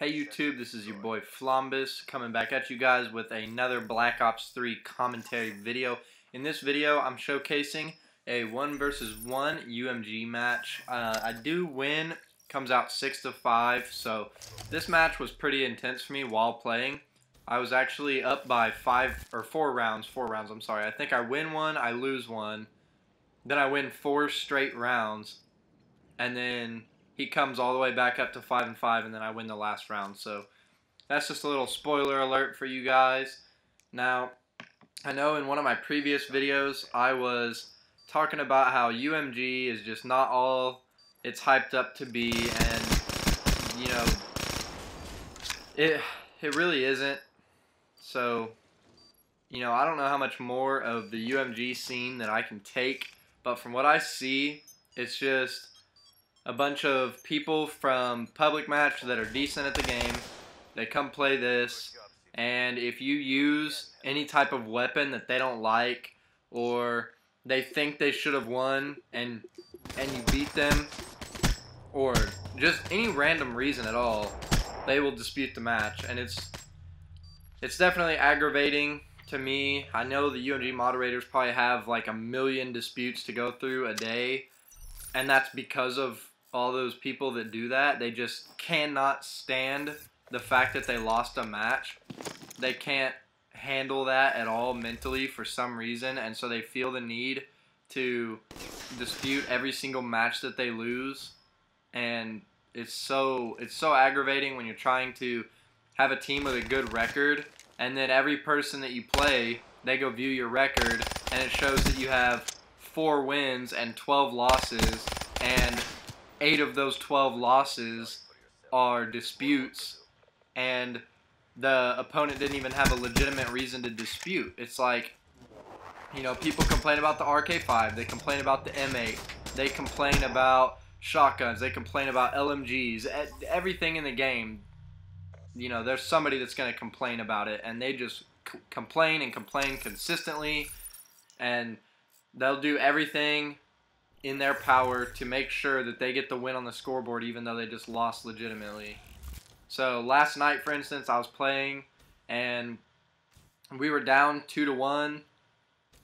Hey YouTube, this is your boy Flombus coming back at you guys with another Black Ops 3 commentary video. In this video, I'm showcasing a 1 versus 1 UMG match. I do win, comes out 6-5, so this match was pretty intense for me while playing. I was actually up by 4 rounds, I'm sorry. I think I win one, I lose one, then I win 4 straight rounds, and then he comes all the way back up to 5-5, and then I win the last round. So that's just a little spoiler alert for you guys. Now, I know in one of my previous videos, I was talking about how UMG is just not all it's hyped up to be, and, you know, it really isn't. So, you know, I don't know how much more of the UMG scene that I can take, but from what I see, it's just a bunch of people from public match that are decent at the game. They come play this, and if you use any type of weapon that they don't like, or they think they should have won and you beat them, or just any random reason at all, they will dispute the match. And it's definitely aggravating to me. I know the UMG moderators probably have like 1 million disputes to go through a day, and that's because of all those people that do that. They just cannot stand the fact that they lost a match. They can't handle that at all mentally for some reason, and so they feel the need to dispute every single match that they lose. And it's so aggravating when you're trying to have a team with a good record, and then every person that you play, they go view your record, and it shows that you have 4 wins and 12 losses, and 8 of those 12 losses are disputes, and the opponent didn't even have a legitimate reason to dispute. It's like, you know, people complain about the RK5, they complain about the M8, they complain about shotguns, they complain about LMGs, everything in the game. You know, there's somebody that's going to complain about it, and they just complain and complain consistently, and they'll do everything in their power to make sure that they get the win on the scoreboard, even though they just lost legitimately. So last night, for instance, I was playing, and we were down 2-1,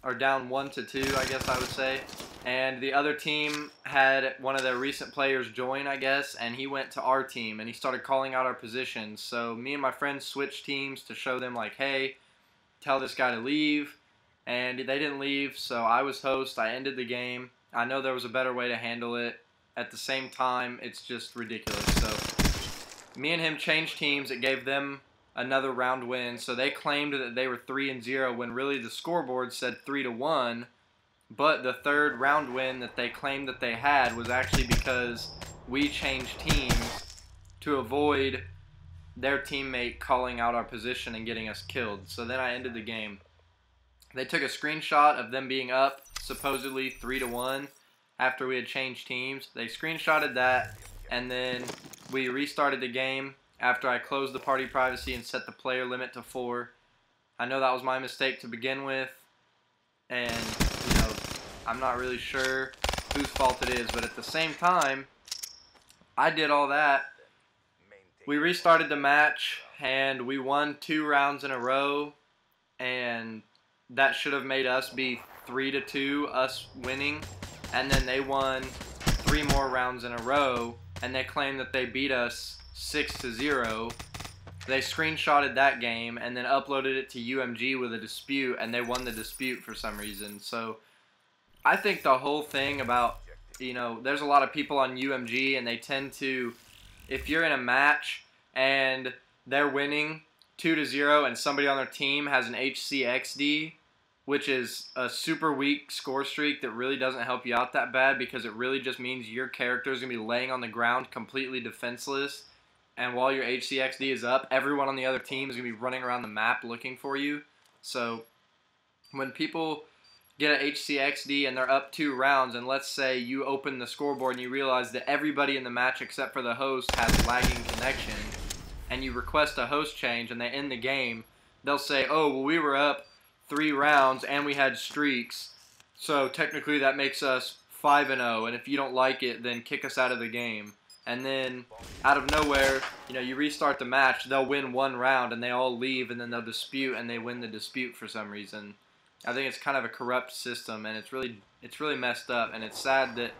or down 1-2, I guess I would say. And the other team had one of their recent players join, I guess, and he went to our team, and he started calling out our positions. So me and my friends switched teams to show them, like, hey, tell this guy to leave. And they didn't leave, so I was host. I ended the game. I know there was a better way to handle it. At the same time, it's just ridiculous. So me and him changed teams. It gave them another round win. So they claimed that they were 3-0 when really the scoreboard said 3-1. But the third round win that they claimed that they had was actually because we changed teams to avoid their teammate calling out our position and getting us killed. So then I ended the game. They took a screenshot of them being up supposedly 3-1 after we had changed teams. They screenshotted that, and then we restarted the game after I closed the party privacy and set the player limit to 4. I know that was my mistake to begin with, and you know, I'm not really sure whose fault it is, but at the same time, I did all that. We restarted the match, and we won 2 rounds in a row, and that should have made us be 3-2, us winning, and then they won 3 more rounds in a row, and they claimed that they beat us 6-0. They screenshotted that game and then uploaded it to UMG with a dispute, and they won the dispute for some reason. So I think the whole thing about, you know, there's a lot of people on UMG, and they tend to, if you're in a match and they're winning 2-0 and somebody on their team has an HCXD, which is a super weak score streak that really doesn't help you out that bad, because it really just means your character is going to be laying on the ground completely defenseless, and while your HCXD is up, everyone on the other team is going to be running around the map looking for you. So when people get an HCXD and they're up 2 rounds, and let's say you open the scoreboard and you realize that everybody in the match except for the host has lagging connection, and you request a host change and they end the game, they'll say, oh, well, we were up 3 rounds and we had streaks, so technically that makes us 5-0, and if you don't like it, then kick us out of the game. and then out of nowhere, you know, you restart the match, they'll win one round, and they all leave, and then they'll dispute, and they win the dispute for some reason. I think it's kind of a corrupt system, and it's really messed up, and it's sad that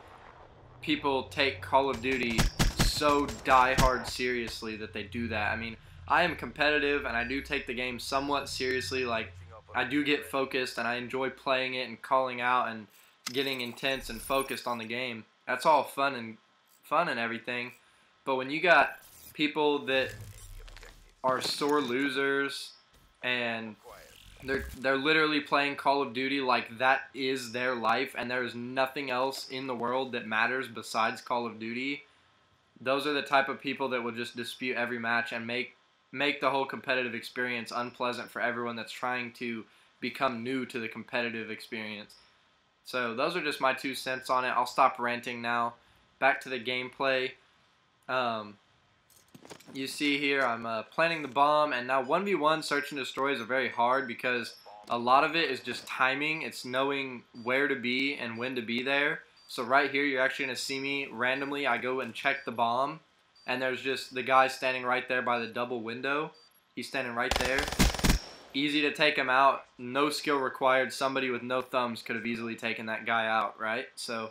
people take Call of Duty so die-hard seriously that they do that. I mean, I am competitive, and I do take the game somewhat seriously. Like, I do get focused, and I enjoy playing it and calling out and getting intense and focused on the game. That's all fun and everything. But when you got people that are sore losers and they're literally playing Call of Duty like that is their life, and there is nothing else in the world that matters besides Call of Duty. Those are the type of people that will just dispute every match and make the whole competitive experience unpleasant for everyone that's trying to become new to the competitive experience. So those are just my 2 cents on it. I'll stop ranting now. Back to the gameplay. You see here I'm planting the bomb, and now 1v1 search and destroys are very hard because a lot of it is just timing. It's knowing where to be and when to be there. So right here you're actually going to see me randomly. I go and check the bomb, and there's just the guy standing right there by the double window. He's standing right there. Easy to take him out. No skill required. Somebody with no thumbs could have easily taken that guy out, right? So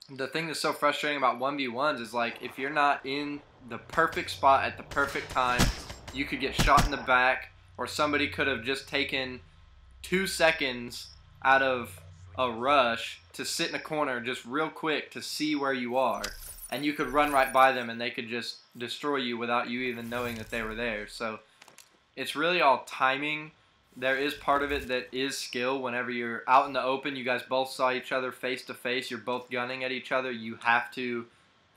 the thing that's so frustrating about 1v1s is, like, if you're not in the perfect spot at the perfect time, you could get shot in the back, or somebody could have just taken 2 seconds out of a rush to sit in a corner just real quick to see where you are, and you could run right by them and they could just destroy you without you even knowing that they were there. So it's really all timing. There is part of it that is skill. Whenever you're out in the open, you guys both saw each other face to face, you're both gunning at each other, you have to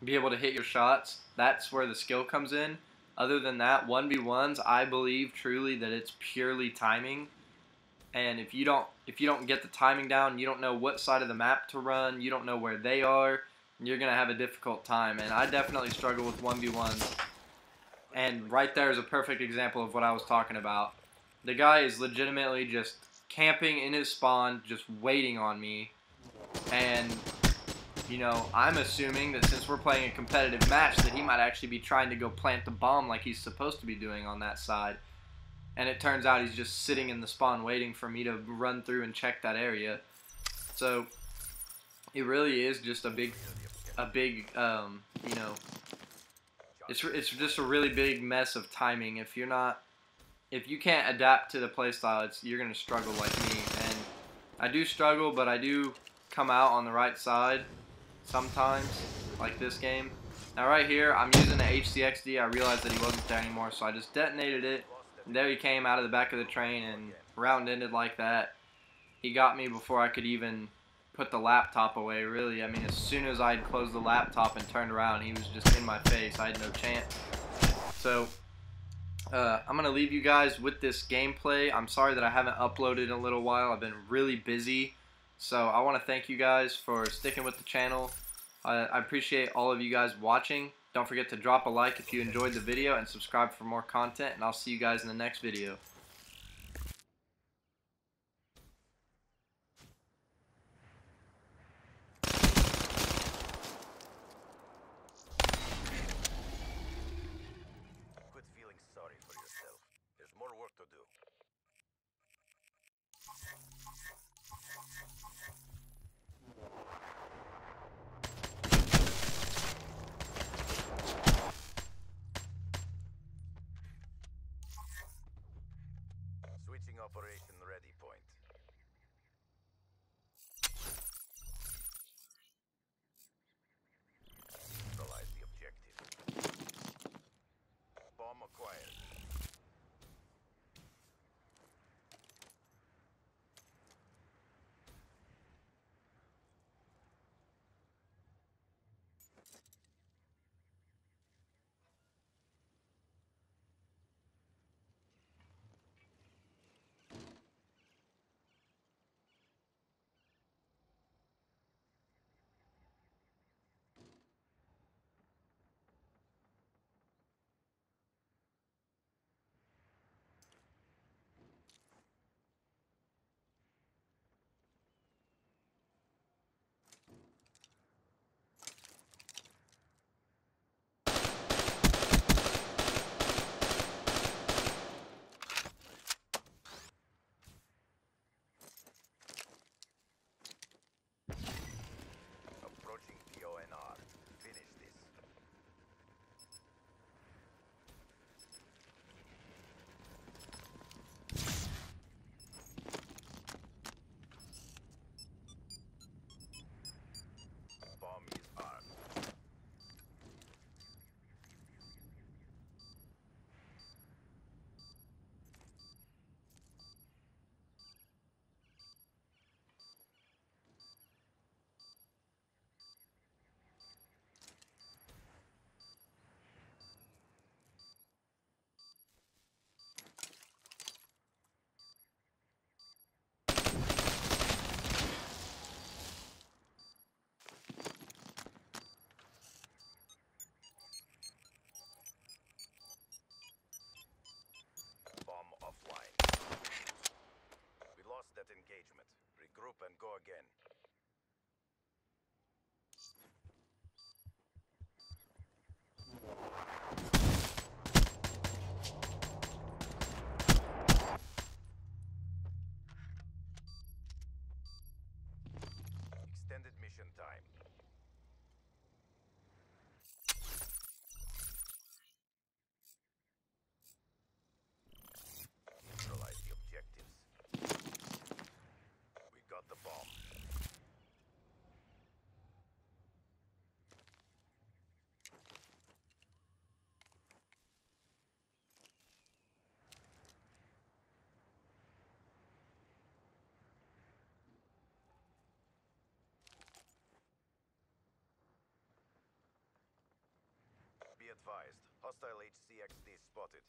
be able to hit your shots. That's where the skill comes in. Other than that, 1v1s, I believe truly that it's purely timing. And if you don't get the timing down, you don't know what side of the map to run, you don't know where they are, you're going to have a difficult time. And I definitely struggle with 1v1s. And right there is a perfect example of what I was talking about. The guy is legitimately just camping in his spawn, just waiting on me. And, you know, I'm assuming that since we're playing a competitive match that he might actually be trying to go plant the bomb like he's supposed to be doing on that side. And it turns out he's just sitting in the spawn waiting for me to run through and check that area. So it really is just a big, you know, it's just a really big mess of timing. If you can't adapt to the playstyle, you're gonna struggle like me. And I do struggle, but I do come out on the right side sometimes, like this game. Now right here, I'm using the HCXD. I realized that he wasn't there anymore, so I just detonated it. And there he came out of the back of the train, and round ended like that. He got me before I could even put the laptop away, really. I mean, as soon as I had closed the laptop and turned around, he was just in my face. I had no chance. So I'm going to leave you guys with this gameplay. I'm sorry that I haven't uploaded in a little while. I've been really busy. So I want to thank you guys for sticking with the channel. I appreciate all of you guys watching. Don't forget to drop a like if you enjoyed the video and subscribe for more content. And I'll see you guys in the next video. Quit feeling sorry for yourself. There's more work to do. Switching operation ready point. Neutralize the objective. Bomb acquired. Regroup and go again. Extended mission time. Neutralize the objectives. We got the bomb. Be advised, hostile HCXD spotted.